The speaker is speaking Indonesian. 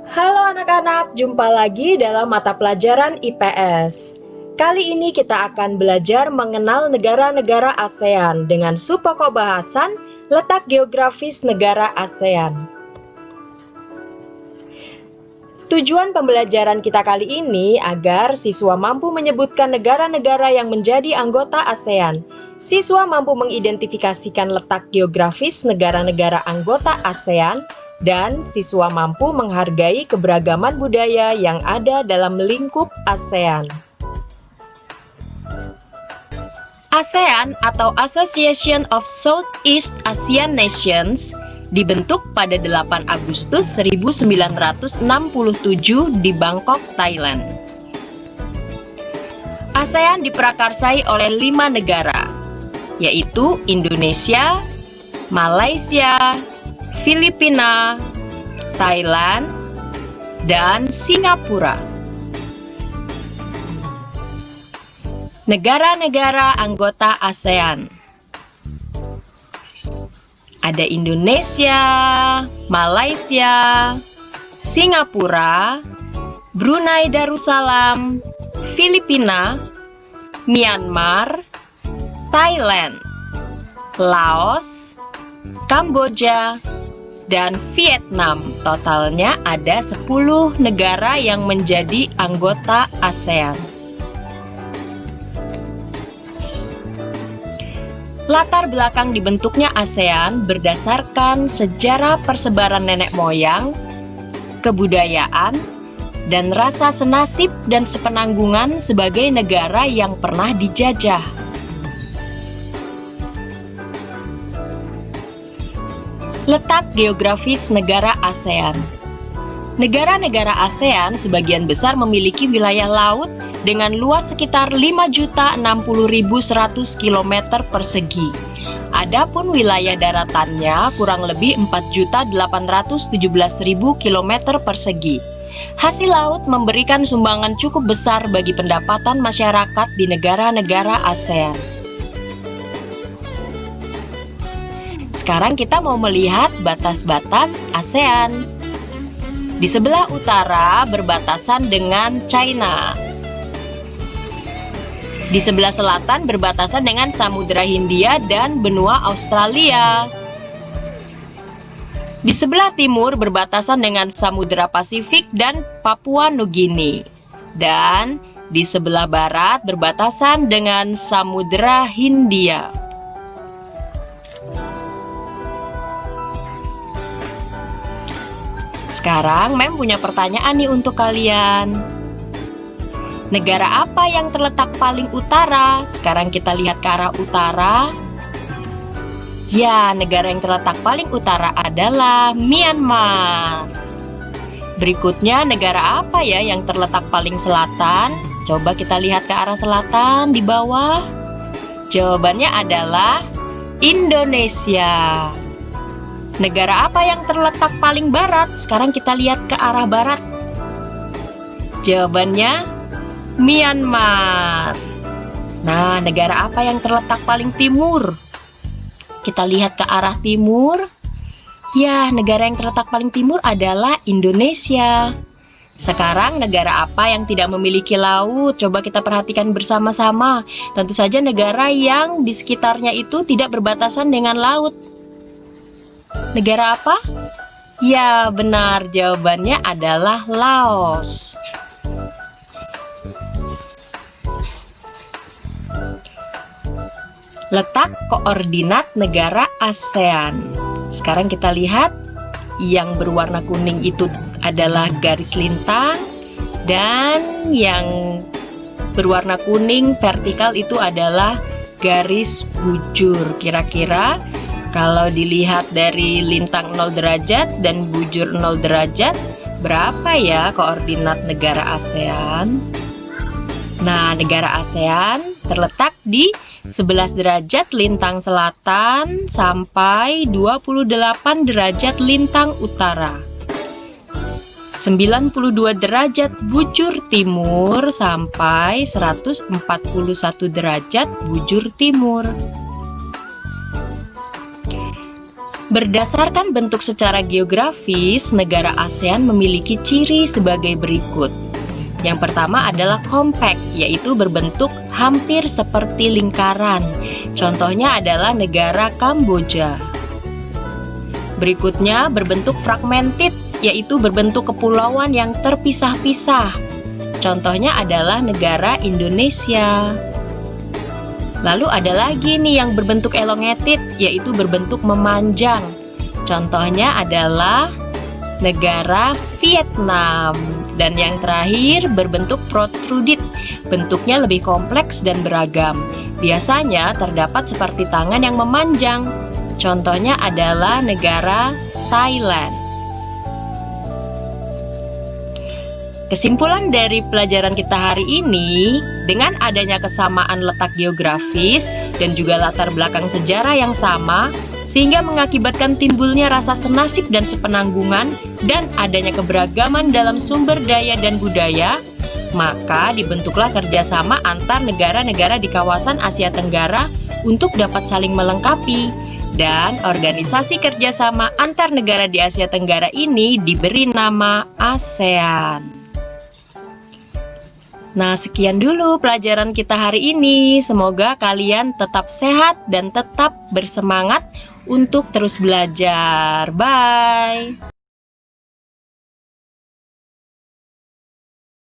Halo anak-anak, jumpa lagi dalam mata pelajaran IPS. Kali ini kita akan belajar mengenal negara-negara ASEAN dengan subpokok bahasan letak geografis negara ASEAN. Tujuan pembelajaran kita kali ini agar siswa mampu menyebutkan negara-negara yang menjadi anggota ASEAN. Siswa mampu mengidentifikasikan letak geografis negara-negara anggota ASEAN dan siswa mampu menghargai keberagaman budaya yang ada dalam lingkup ASEAN. ASEAN atau Association of Southeast Asian Nations dibentuk pada 8 Agustus 1967 di Bangkok, Thailand. ASEAN diprakarsai oleh 5 negara, yaitu Indonesia, Malaysia, Filipina, Thailand, dan Singapura. Negara-negara anggota ASEAN ada Indonesia, Malaysia, Singapura, Brunei Darussalam, Filipina, Myanmar, Thailand, Laos, Kamboja, dan Vietnam. Totalnya ada 10 negara yang menjadi anggota ASEAN. Latar belakang dibentuknya ASEAN berdasarkan sejarah persebaran nenek moyang, kebudayaan, dan rasa senasib dan sepenanggungan sebagai negara yang pernah dijajah. Letak geografis negara ASEAN. Negara-negara ASEAN sebagian besar memiliki wilayah laut dengan luas sekitar 5.060.100 km persegi. Adapun wilayah daratannya kurang lebih 4.817.000 km persegi. Hasil laut memberikan sumbangan cukup besar bagi pendapatan masyarakat di negara-negara ASEAN. Sekarang kita mau melihat batas-batas ASEAN. Di sebelah utara berbatasan dengan China. Di sebelah selatan berbatasan dengan Samudra Hindia dan benua Australia. Di sebelah timur berbatasan dengan Samudra Pasifik dan Papua Nugini. Dan di sebelah barat berbatasan dengan Samudra Hindia. Sekarang Mem punya pertanyaan nih untuk kalian. Negara apa yang terletak paling utara? Sekarang kita lihat ke arah utara. Ya, negara yang terletak paling utara adalah Myanmar. Berikutnya, negara apa ya yang terletak paling selatan? Coba kita lihat ke arah selatan di bawah. Jawabannya adalah Indonesia. Negara apa yang terletak paling barat? Sekarang kita lihat ke arah barat. Jawabannya Myanmar. Nah, negara apa yang terletak paling timur? Kita lihat ke arah timur. Ya, negara yang terletak paling timur adalah Indonesia. Sekarang negara apa yang tidak memiliki laut? Coba kita perhatikan bersama-sama. Tentu saja negara yang di sekitarnya itu tidak berbatasan dengan laut. Negara apa? Ya, benar. Jawabannya adalah Laos. Letak koordinat negara ASEAN. Sekarang kita lihat yang berwarna kuning itu adalah garis lintang dan yang berwarna kuning vertikal itu adalah garis bujur. Kira-kira kalau dilihat dari lintang 0 derajat dan bujur 0 derajat, berapa ya koordinat negara ASEAN? Nah, negara ASEAN terletak di 11 derajat lintang selatan sampai 28 derajat lintang utara. 92 derajat bujur timur sampai 141 derajat bujur timur. Berdasarkan bentuk secara geografis, negara ASEAN memiliki ciri sebagai berikut. Yang pertama adalah compact, yaitu berbentuk hampir seperti lingkaran. Contohnya adalah negara Kamboja. Berikutnya berbentuk fragmented, yaitu berbentuk kepulauan yang terpisah-pisah. Contohnya adalah negara Indonesia. Lalu ada lagi nih yang berbentuk elongated, yaitu berbentuk memanjang. Contohnya adalah negara Vietnam. Dan yang terakhir berbentuk protruded, bentuknya lebih kompleks dan beragam. Biasanya terdapat seperti tangan yang memanjang. Contohnya adalah negara Thailand. Kesimpulan dari pelajaran kita hari ini, dengan adanya kesamaan letak geografis dan juga latar belakang sejarah yang sama, sehingga mengakibatkan timbulnya rasa senasib dan sepenanggungan dan adanya keberagaman dalam sumber daya dan budaya, maka dibentuklah kerjasama antar negara-negara di kawasan Asia Tenggara untuk dapat saling melengkapi. Dan organisasi kerjasama antar negara di Asia Tenggara ini diberi nama ASEAN. Nah, sekian dulu pelajaran kita hari ini. Semoga kalian tetap sehat dan tetap bersemangat untuk terus belajar. Bye!